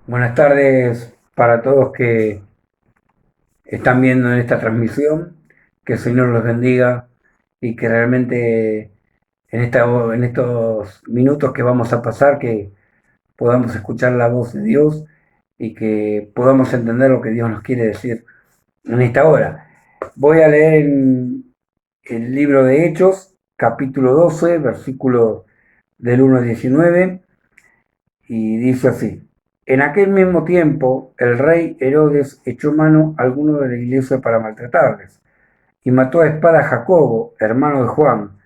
Buenas tardes para todos que están viendo en esta transmisión. Que el Señor los bendiga y que realmente en estos minutos que vamos a pasar, que podamos escuchar la voz de Dios y que podamos entender lo que Dios nos quiere decir en esta hora. Voy a leer en el libro de Hechos, capítulo 12, versículo del 1 al 19. Y dice así: en aquel mismo tiempo, el rey Herodes echó mano a algunos de la iglesia para maltratarles, y mató a espada a Jacobo, hermano de Juan,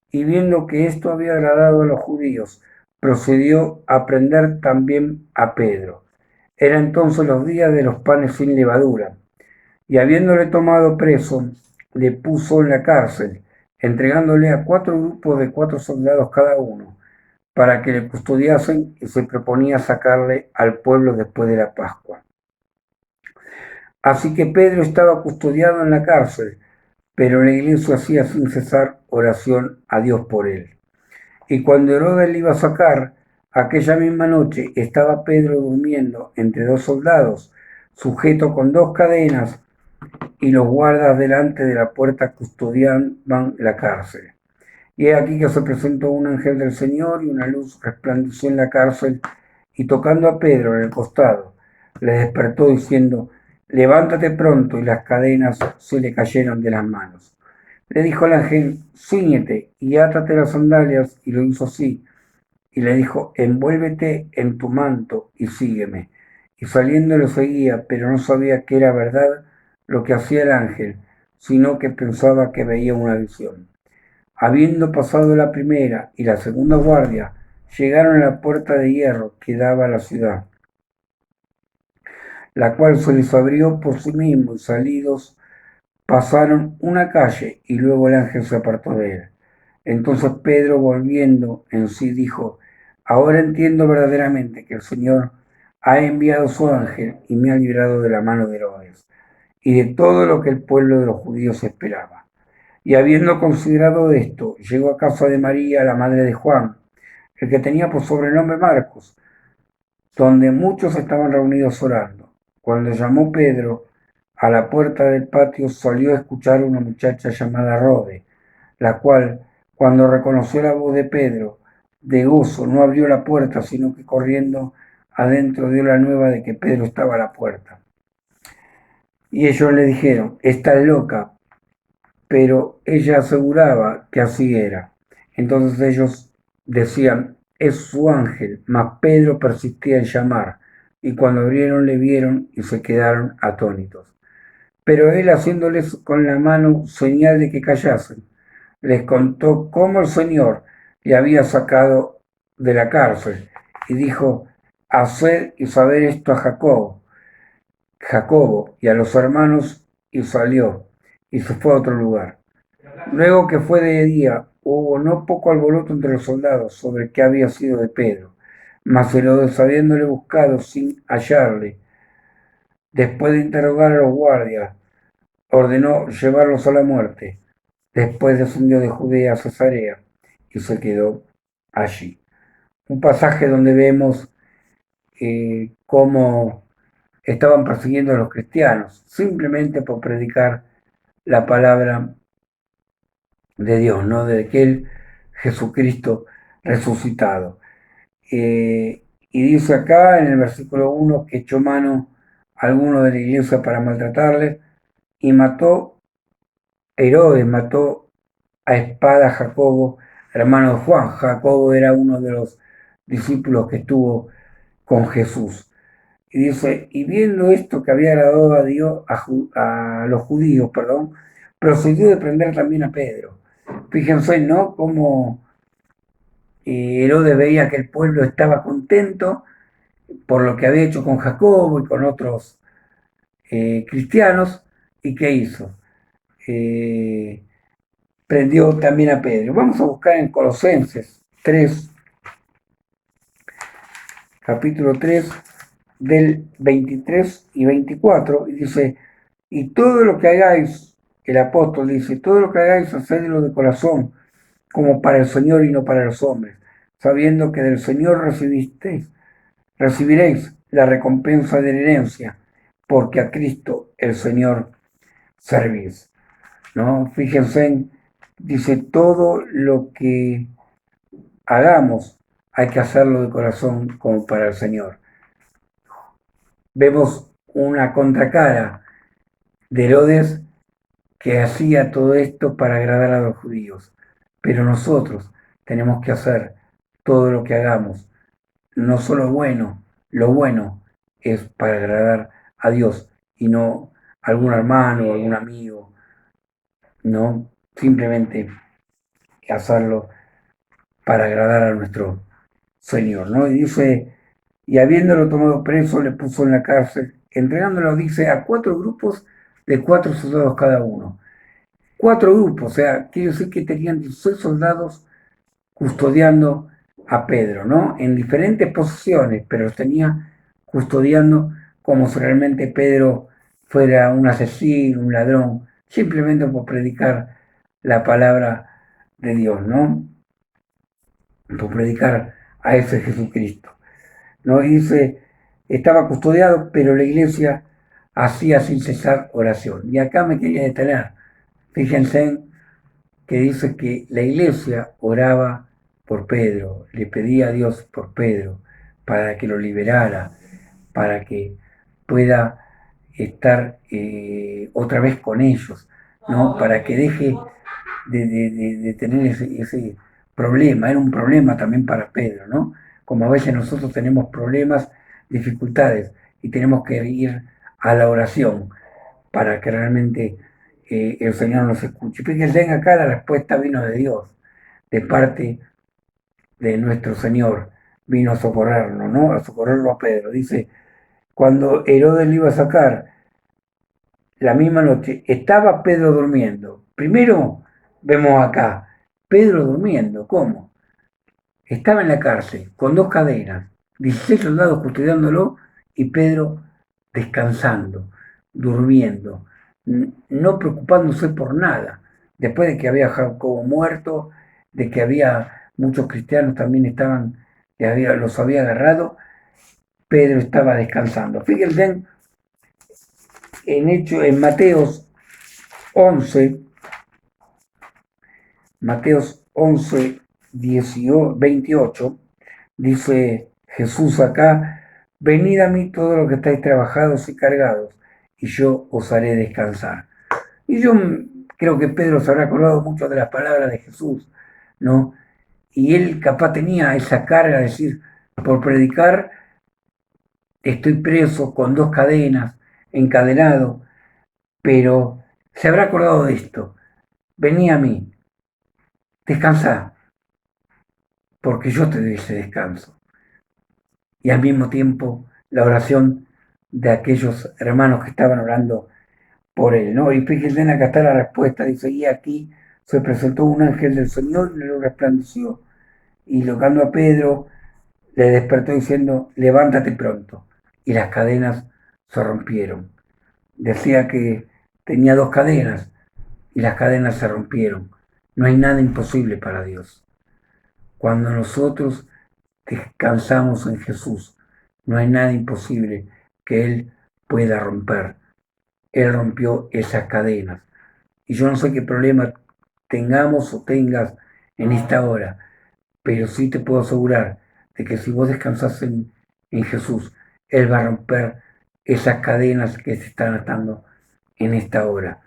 y viendo que esto había agradado a los judíos, procedió a prender también a Pedro. Era entonces los días de los panes sin levadura, y habiéndole tomado preso, le puso en la cárcel, entregándole a 4 grupos de 4 soldados cada uno, para que le custodiasen, y se proponía sacarle al pueblo después de la Pascua. Así que Pedro estaba custodiado en la cárcel, pero la iglesia hacía sin cesar oración a Dios por él. Y cuando Herodes le iba a sacar, aquella misma noche estaba Pedro durmiendo entre 2 soldados, sujeto con 2 cadenas, y los guardas delante de la puerta custodiaban la cárcel. Y he aquí que se presentó un ángel del Señor, y una luz resplandeció en la cárcel, y tocando a Pedro en el costado, le despertó diciendo: levántate pronto. Y las cadenas se le cayeron de las manos. Le dijo el ángel: cíñete y átate las sandalias. Y lo hizo así. Y le dijo: envuélvete en tu manto y sígueme. Y saliendo lo seguía, pero no sabía que era verdad lo que hacía el ángel, sino que pensaba que veía una visión. Habiendo pasado la primera y la segunda guardia, llegaron a la puerta de hierro que daba a la ciudad, la cual se les abrió por sí mismo, y salidos pasaron una calle, y luego el ángel se apartó de él. Entonces Pedro, volviendo en sí, dijo: ahora entiendo verdaderamente que el Señor ha enviado su ángel y me ha librado de la mano de Herodes y de todo lo que el pueblo de los judíos esperaba. Y habiendo considerado esto, llegó a casa de María, la madre de Juan, el que tenía por sobrenombre Marcos, donde muchos estaban reunidos orando. Cuando llamó Pedro a la puerta del patio, salió a escuchar una muchacha llamada Rode, la cual, cuando reconoció la voz de Pedro, de gozo no abrió la puerta, sino que corriendo adentro dio la nueva de que Pedro estaba a la puerta. Y ellos le dijeron: estás loca. Pero ella aseguraba que así era. Entonces ellos decían: es su ángel. Mas Pedro persistía en llamar, y cuando abrieron le vieron y se quedaron atónitos. Pero él, haciéndoles con la mano señal de que callasen, les contó cómo el Señor le había sacado de la cárcel, y dijo: haced y saber esto a Jacobo y a los hermanos. Y salió y se fue a otro lugar. Luego que fue de día, hubo no poco alboroto entre los soldados sobre qué había sido de Pedro. Mas Herodes, habiéndole buscado sin hallarle, después de interrogar a los guardias, ordenó llevarlos a la muerte. Después descendió de Judea a Cesarea y se quedó allí. Un pasaje donde vemos cómo estaban persiguiendo a los cristianos simplemente por predicar la palabra de Dios, ¿no? De aquel Jesucristo resucitado. Y dice acá en el versículo 1 que echó mano a alguno de la iglesia para maltratarle, y Herodes mató a espada a Jacobo, hermano de Juan. Jacobo era uno de los discípulos que estuvo con Jesús. Y dice: y viendo esto que había agradado a Dios, a los judíos, perdón, procedió de prender también a Pedro. Fíjense, ¿no? Cómo Herodes veía que el pueblo estaba contento por lo que había hecho con Jacobo y con otros cristianos. ¿Y qué hizo? Eh, Prendió también a Pedro. Vamos a buscar en Colosenses 3, capítulo 3, del 23 y 24, y dice: y todo lo que hagáis, el apóstol dice, todo lo que hagáis, hacedlo de corazón, como para el Señor y no para los hombres, sabiendo que del Señor recibiréis la recompensa de la herencia, porque a Cristo el Señor servís. ¿No? Fíjense, dice, todo lo que hagamos hay que hacerlo de corazón como para el Señor. Vemos una contracara de Herodes que hacía todo esto para agradar a los judíos, pero nosotros tenemos que hacer todo lo que hagamos, no solo bueno, lo bueno es para agradar a Dios y no a algún hermano o algún amigo, no simplemente hacerlo para agradar a nuestro Señor, ¿no? Y dice, y habiéndolo tomado preso, le puso en la cárcel, entregándolo, dice, a 4 grupos de 4 soldados cada uno. 4 grupos, o sea, quiere decir que tenían 16 soldados custodiando a Pedro, ¿no? En diferentes posiciones, pero los tenía custodiando como si realmente Pedro fuera un asesino, un ladrón, simplemente por predicar la palabra de Dios, ¿no? Por predicar a ese Jesucristo. ¿No? Y dice, estaba custodiado, pero la iglesia hacía sin cesar oración. Y acá me quería detener. Fíjense que dice que la iglesia oraba por Pedro, le pedía a Dios por Pedro, para que lo liberara, para que pueda estar otra vez con ellos, ¿no? Para que deje de tener ese problema. Era un problema también para Pedro, ¿no? Como a veces nosotros tenemos problemas, dificultades, y tenemos que ir a la oración para que realmente el Señor nos escuche. Fíjense, acá la respuesta vino de Dios, de parte de nuestro Señor, vino a socorrerlo, ¿no? A socorrerlo a Pedro. Dice, cuando Herodes le iba a sacar, la misma noche, estaba Pedro durmiendo. Primero vemos acá, Pedro durmiendo, ¿cómo? Estaba en la cárcel, con 2 cadenas, 16 soldados custodiándolo y Pedro descansando, durmiendo, no preocupándose por nada. Después de que había Jacobo muerto, de que había muchos cristianos también estaban, los había agarrado, Pedro estaba descansando. Fíjense en Mateos 11, Mateos 11, 28, dice Jesús acá, venid a mí todos los que estáis trabajados y cargados, y yo os haré descansar. Y yo creo que Pedro se habrá acordado mucho de las palabras de Jesús, ¿no? Y él capaz tenía esa carga de decir, por predicar estoy preso con 2 cadenas, encadenado, pero se habrá acordado de esto, vení a mí, descansá, porque yo te doy ese descanso. Y al mismo tiempo la oración de aquellos hermanos que estaban orando por él, ¿no? Y fíjense, acá está la respuesta, dice, y aquí se presentó un ángel del Señor y le resplandeció, y tocando a Pedro, le despertó diciendo, levántate pronto. Y las cadenas se rompieron. Decía que tenía 2 cadenas, y las cadenas se rompieron. No hay nada imposible para Dios. Cuando nosotros descansamos en Jesús, no hay nada imposible que Él pueda romper. Él rompió esas cadenas. Y yo no sé qué problema tengamos o tengas en esta hora, pero sí te puedo asegurar de que si vos descansás en Jesús, Él va a romper esas cadenas que se están atando en esta hora.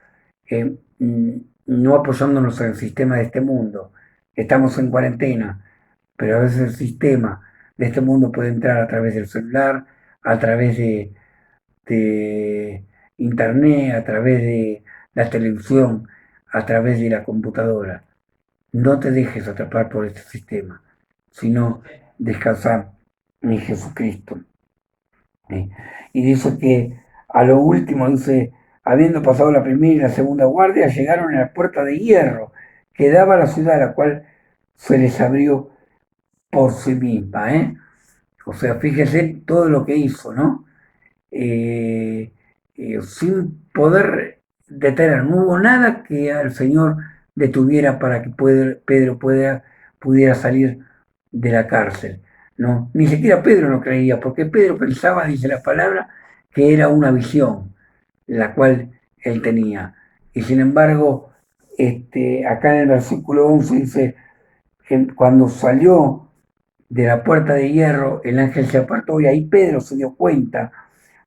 No apoyándonos en el sistema de este mundo. Estamos en cuarentena, pero a veces el sistema de este mundo puede entrar a través del celular, a través de internet, a través de la televisión, a través de la computadora. No te dejes atrapar por este sistema, sino descansar en Jesucristo. ¿Sí? Y dice que a lo último, dice, habiendo pasado la primera y la segunda guardia, llegaron a la puerta de hierro que daba a la ciudad, a la cual se les abrió por sí misma, ¿eh? O sea, fíjese todo lo que hizo, ¿no? Eh, sin poder detener, no hubo nada que al Señor detuviera para que Pedro pudiera salir de la cárcel. No, ni siquiera Pedro no creía, porque Pedro pensaba, dice la palabra, que era una visión, la cual él tenía. Y sin embargo, acá en el versículo 11 dice, cuando salió de la puerta de hierro, el ángel se apartó y ahí Pedro se dio cuenta.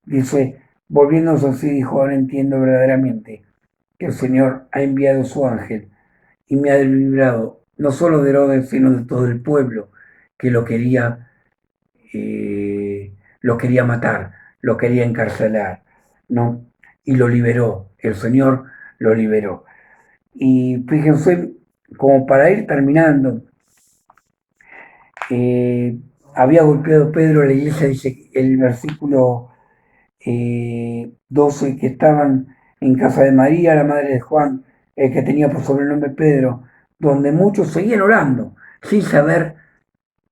Dice, volviéndose así, dijo, ahora entiendo verdaderamente que el Señor ha enviado su ángel y me ha librado no solo de Herodes, sino de todo el pueblo que lo quería matar, lo quería encarcelar, ¿no? Y lo liberó, el Señor lo liberó. Y fíjense, como para ir terminando, eh, había golpeado Pedro a la iglesia, dice el versículo 12, que estaban en casa de María, la madre de Juan, el que tenía por sobrenombre Pedro, donde muchos seguían orando, sin saber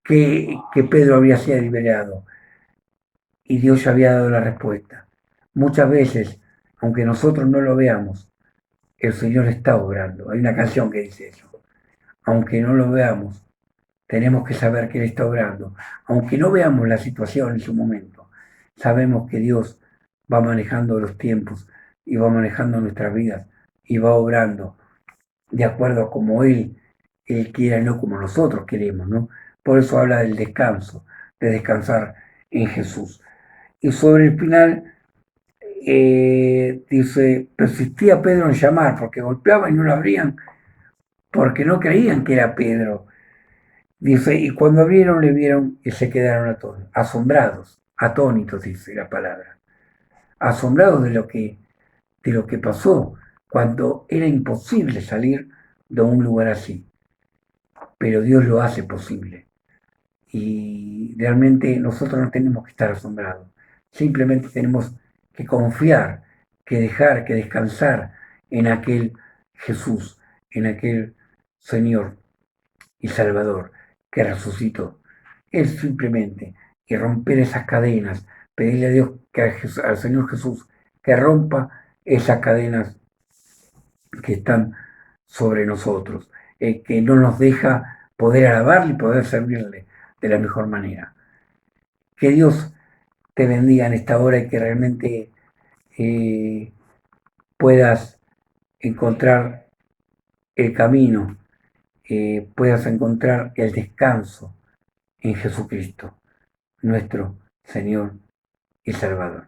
que Pedro había sido liberado y Dios ya había dado la respuesta. Muchas veces, aunque nosotros no lo veamos, el Señor está obrando. Hay una canción que dice eso. Aunque no lo veamos, tenemos que saber que Él está obrando. Aunque no veamos la situación en su momento, sabemos que Dios va manejando los tiempos y va manejando nuestras vidas y va obrando de acuerdo a como Él quiera, no como nosotros queremos, ¿no? Por eso habla del descanso, de descansar en Jesús. Y sobre el final dice, persistía Pedro en llamar, porque golpeaban y no lo abrían, porque no creían que era Pedro. Dice, y cuando abrieron le vieron y se quedaron asombrados, atónitos, dice la palabra, asombrados de lo que pasó, cuando era imposible salir de un lugar así, pero Dios lo hace posible. Y realmente nosotros no tenemos que estar asombrados, simplemente tenemos que confiar, que dejar, que descansar en aquel Jesús, en aquel Señor y Salvador que resucitó. Él simplemente, y romper esas cadenas, pedirle a Dios, al Señor Jesús, que rompa esas cadenas que están sobre nosotros, que no nos deja poder alabarle y poder servirle de la mejor manera. Que Dios te bendiga en esta hora y que realmente eh, puedas encontrar el camino, puedas encontrar el descanso en Jesucristo, nuestro Señor y Salvador.